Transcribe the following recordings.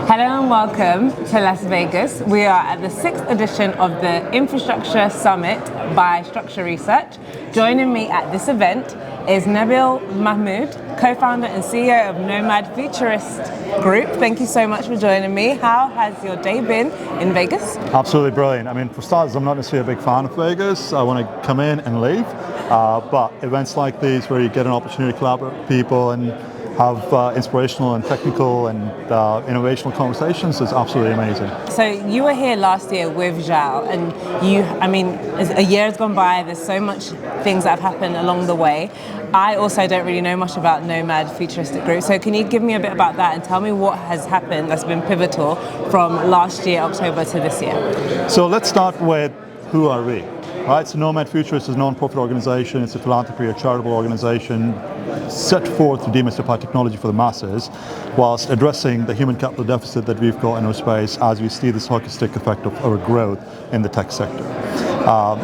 Hello and welcome to Las Vegas. We are at the 6th edition of the Infrastructure Summit by Structure Research. Joining me at this event is Nabeel Mahmood, co-founder and CEO of Nomad Futurist Group. Thank you so much for joining me. How has your day been in Vegas? Absolutely brilliant. I mean, for starters, I'm not necessarily a big fan of Vegas. I want to come in and leave. But events like these where you get an opportunity to collaborate with people and have inspirational and technical and innovational conversations is absolutely amazing. So you were here last year with Zhao, and a year has gone by, there's so much things that have happened along the way. I also don't really know much about Nomad Futuristic Group, so can you give me a bit about that and tell me what has happened that's been pivotal from last year, October, to this year? So let's start with who are we? Right, so Nomad Futurist is a non-profit organization. It's a philanthropy, a charitable organization set forth to demystify technology for the masses whilst addressing the human capital deficit that we've got in our space as we see this hockey stick effect of our growth in the tech sector.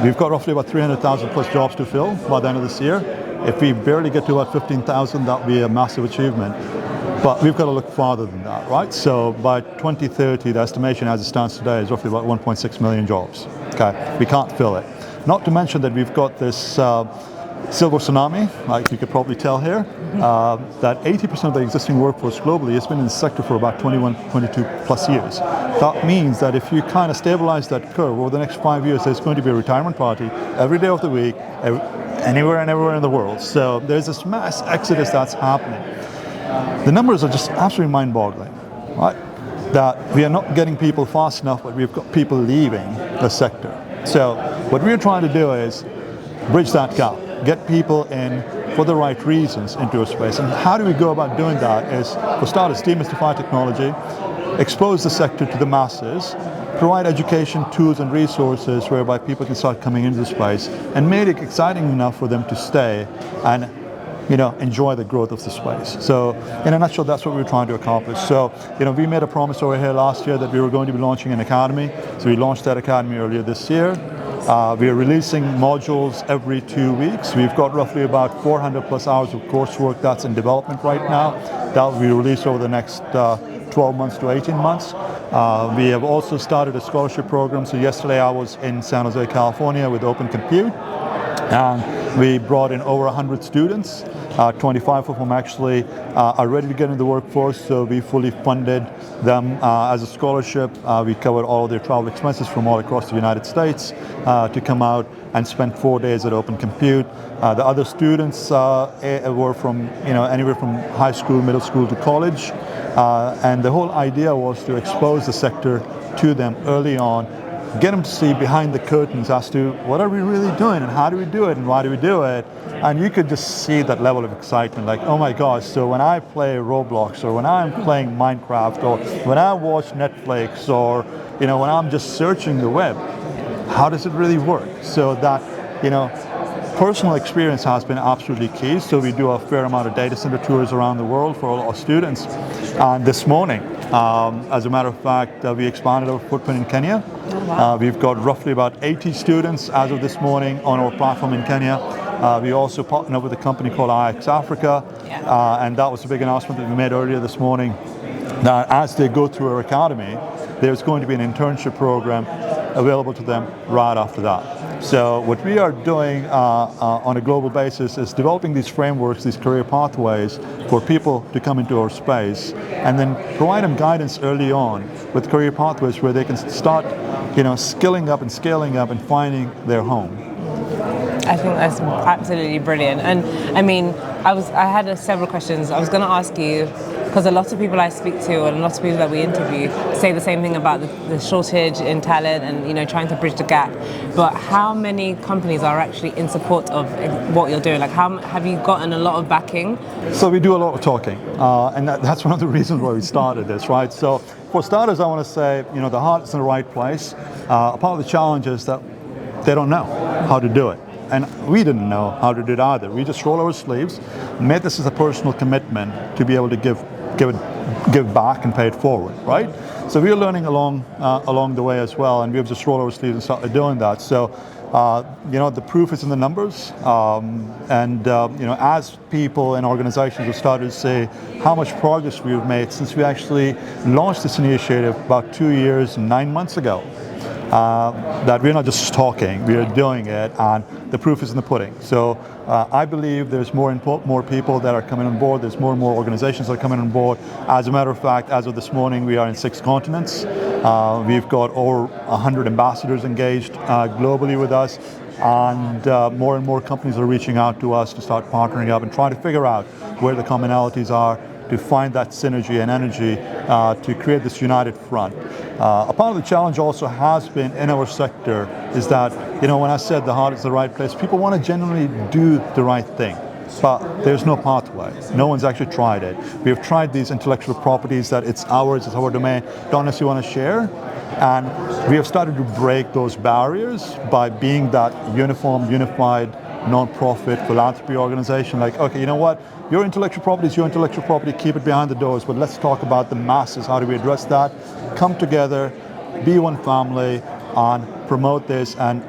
We've got roughly about 300,000 plus jobs to fill by the end of this year. If we barely get to about 15,000, that would be a massive achievement. But we've got to look farther than that, right? So by 2030, the estimation as it stands today is roughly about 1.6 million jobs. Okay, we can't fill it. Not to mention that we've got this silver tsunami, like you could probably tell here, that 80% of the existing workforce globally has been in the sector for about 21, 22 plus years. That means that if you kind of stabilize that curve over the next 5 years, there's going to be a retirement party every day of the week, anywhere and everywhere in the world. So there's this mass exodus that's happening. The numbers are just absolutely mind-boggling, right? That we are not getting people fast enough, but we've got people leaving the sector. So what we're trying to do is bridge that gap, get people in for the right reasons into a space. And how do we go about doing that is, for starters, demystify technology, expose the sector to the masses, provide education, tools and resources whereby people can start coming into the space, and make it exciting enough for them to stay and enjoy the growth of the space. So in a nutshell, that's what we're trying to accomplish. So, we made a promise over here last year that we were going to be launching an academy. So we launched that academy earlier this year. We are releasing modules every 2 weeks. We've got roughly about 400 plus hours of coursework that's in development right now. That will be released over the next 12 months to 18 months. We have also started a scholarship program. So yesterday I was in San Jose, California with Open Compute. And we brought in over 100 students. 25 of them actually are ready to get into the workforce, so we fully funded them as a scholarship. We covered all of their travel expenses from all across the United States to come out and spend 4 days at Open Compute. The other students were from anywhere from high school, middle school to college, and the whole idea was to expose the sector to them early on, get them to see behind the curtains as to what are we really doing and how do we do it and why do we do it. And you could just see that level of excitement, like, oh my gosh, so when I play Roblox or when I'm playing Minecraft or when I watch Netflix or when I'm just searching the web, how does it really work? So that personal experience has been absolutely key. So we do a fair amount of data center tours around the world for all our students. And this morning, as a matter of fact, we expanded our footprint in Kenya. Oh, wow. We've got roughly about 80 students as of this morning on our platform in Kenya. We also partnered up with a company called IX Africa, and that was a big announcement that we made earlier this morning. Now, as they go through our academy, there's going to be an internship program available to them right after that. So what we are doing on a global basis is developing these frameworks, these career pathways for people to come into our space, and then provide them guidance early on with career pathways where they can start, skilling up and scaling up and finding their home. I think that's absolutely brilliant. And I had several questions. I was going to ask you, because a lot of people I speak to and a lot of people that we interview say the same thing about the shortage in talent and trying to bridge the gap. But how many companies are actually in support of what you're doing? Like, how have you gotten a lot of backing? So we do a lot of talking, and that's one of the reasons why we started this, right? So for starters, I want to say, the heart is in the right place. A part of the challenge is that they don't know how to do it. And we didn't know how to do it either. We just rolled our sleeves, made this as a personal commitment to be able to give back and pay it forward, right? So we are learning along the way as well, and we've just rolled our sleeves and started doing that. So The proof is in the numbers, as people and organizations have started to say how much progress we've made since we actually launched this initiative about 2 years and 9 months ago. That we're not just talking, we are doing it, and the proof is in the pudding. So I believe there's more people that are coming on board, there's more and more organizations that are coming on board. As a matter of fact, as of this morning, we are in 6 continents. We've got over 100 ambassadors engaged globally with us, and more and more companies are reaching out to us to start partnering up and trying to figure out where the commonalities are, to find that synergy and energy to create this united front. A part of the challenge also has been in our sector is that, when I said the heart is the right place, people want to genuinely do the right thing, but there's no pathway. No one's actually tried it. We have tried these intellectual properties that it's ours, it's our domain, don't necessarily want to share. And we have started to break those barriers by being that unified, non-profit philanthropy organization. Like, okay, you know what? Your intellectual property is your intellectual property, keep it behind the doors, but let's talk about the masses. How do we address that? Come together, be one family, and promote this and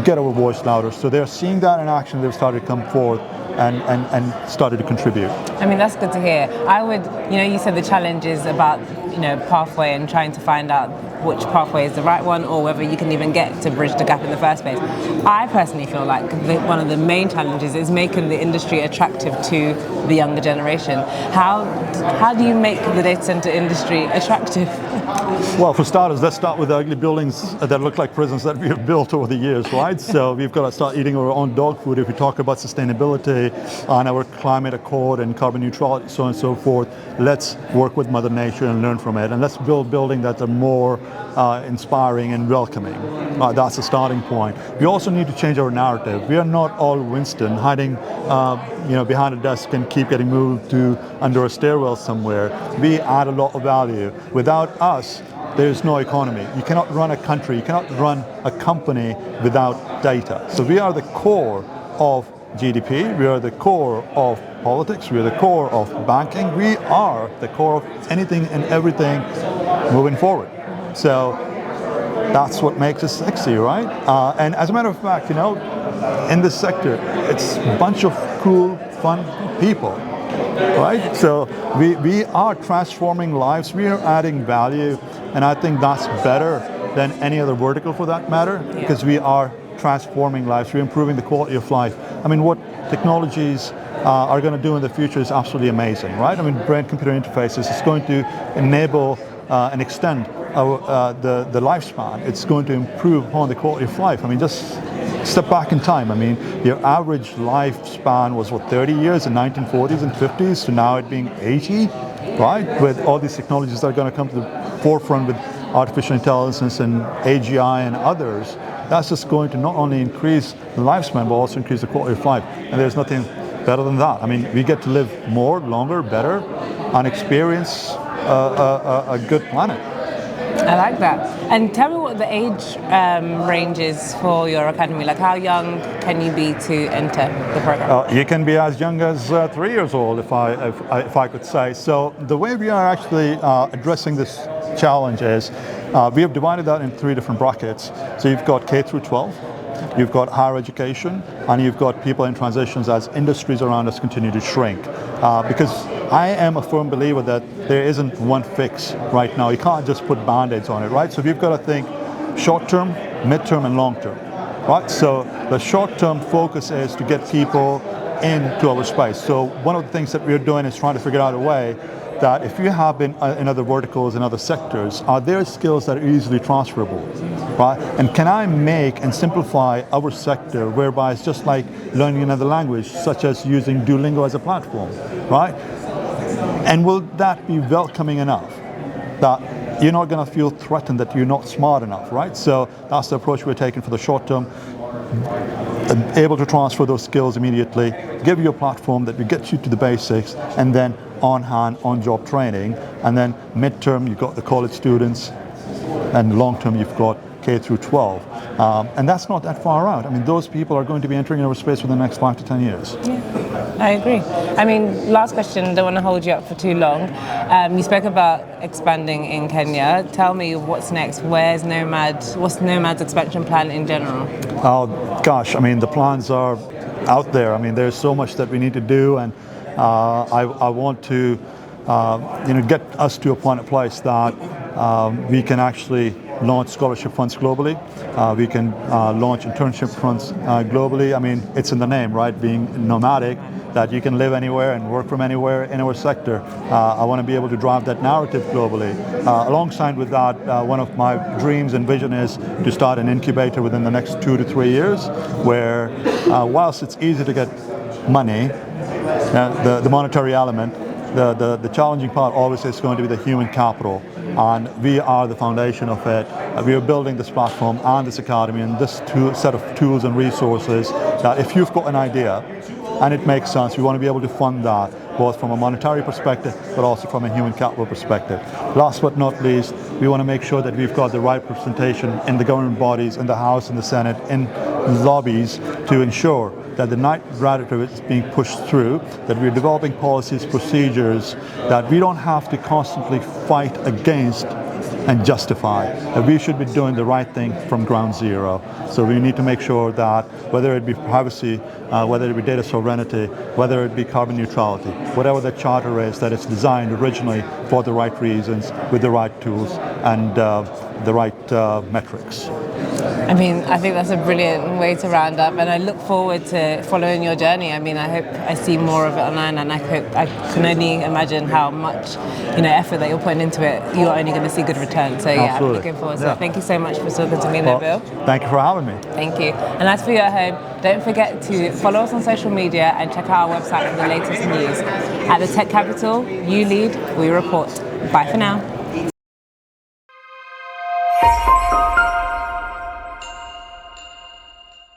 get our voice louder. So they're seeing that in action, they've started to come forth and started to contribute. I mean, that's good to hear. I would, you said the challenge is about, pathway and trying to find out which pathway is the right one, or whether you can even get to bridge the gap in the first place. I personally feel like one of the main challenges is making the industry attractive to the younger generation. How do you make the data center industry attractive? Well, for starters, let's start with the ugly buildings that look like prisons that we have built over the years, right? So we've got to start eating our own dog food if we talk about sustainability on our climate accord and carbon neutrality, so on and so forth. Let's work with Mother Nature and learn from it, and let's build buildings that are more inspiring and welcoming. That's a starting point. We also need to change our narrative. We are not all Winston hiding behind a desk and keep getting moved to under a stairwell somewhere. We add a lot of value. Without us, there is no economy. You cannot run a country, you cannot run a company without data. So we are the core of GDP, we are the core of politics, we are the core of banking, we are the core of anything and everything moving forward. So that's what makes us sexy, right? And as a matter of fact, in this sector, it's a bunch of cool, fun people, right? So we are transforming lives, we are adding value, and I think that's better than any other vertical for that matter, because we are transforming lives, we're improving the quality of life. I mean, what technologies are going to do in the future is absolutely amazing, right? I mean, brain-computer interfaces is going to enable and extend the lifespan. It's going to improve upon the quality of life. I mean, just step back in time. I mean, your average lifespan was 30 years in 1940s and 50s to now it being 80, right? With all these technologies that are going to come to the forefront with artificial intelligence and AGI and others, that's just going to not only increase the lifespan, but also increase the quality of life. And there's nothing better than that. I mean, we get to live more, longer, better, and experience a good planet. I like that. And tell me what the age range is for your academy. Like, how young can you be to enter the program? You can be as young as 3 years old, if I could say. So the way we are actually addressing this challenge is we have divided that in 3 different brackets. So you've got K through 12, you've got higher education, and you've got people in transitions as industries around us continue to shrink. Because I am a firm believer that there isn't one fix right now. You can't just put band-aids on it, right? So we've got to think short-term, mid-term, and long-term, right? So the short-term focus is to get people into our space. So one of the things that we're doing is trying to figure out a way that if you have been in other verticals and other sectors, are there skills that are easily transferable, right? And can I make and simplify our sector whereby it's just like learning another language, such as using Duolingo as a platform, right? And will that be welcoming enough that you're not going to feel threatened that you're not smart enough, right? So that's the approach we're taking for the short term. Able to transfer those skills immediately, give you a platform that will get you to the basics, and then on-hand, on-job training. And then mid-term, you've got the college students, and long-term, you've got K through 12. And that's not that far out. I mean, those people are going to be entering our space within the next 5 to 10 years. Yeah, I agree. I mean, last question, don't want to hold you up for too long. You spoke about expanding in Kenya. Tell me what's next. Where's Nomad? What's Nomad's expansion plan in general? Oh, gosh, I mean, the plans are out there. I mean, there's so much that we need to do, and I want to get us to a place that we can actually launch scholarship funds globally. We can launch internship funds globally. I mean, it's in the name, right? Being nomadic, that you can live anywhere and work from anywhere in our sector. I want to be able to drive that narrative globally. Alongside with that, one of my dreams and vision is to start an incubator within the next 2 to 3 years, where whilst it's easy to get money, the monetary element, the challenging part always is going to be the human capital, and we are the foundation of it. We are building this platform and this academy and this set of tools and resources that if you've got an idea and it makes sense, we want to be able to fund that both from a monetary perspective but also from a human capital perspective. Last but not least, we want to make sure that we've got the right representation in the government bodies, in the House, in the Senate, in lobbies, to ensure that the narrative is being pushed through, that we're developing policies, procedures, that we don't have to constantly fight against and justify, that we should be doing the right thing from ground zero. So we need to make sure that whether it be privacy, whether it be data sovereignty, whether it be carbon neutrality, whatever the charter is, that it's designed originally for the right reasons, with the right tools and the right metrics. I mean, I think that's a brilliant way to round up, and I look forward to following your journey. I mean, I hope I see more of it online, and I can only imagine how much effort that you're putting into it. You're only going to see good returns. So yeah, Absolutely. I'm looking forward to it. Thank you so much for talking to me, Nabeel. Thank you for having me. Thank you. And as for you at home, don't forget to follow us on social media and check out our website for the latest news. At the Tech Capital, you lead, we report. Bye for now.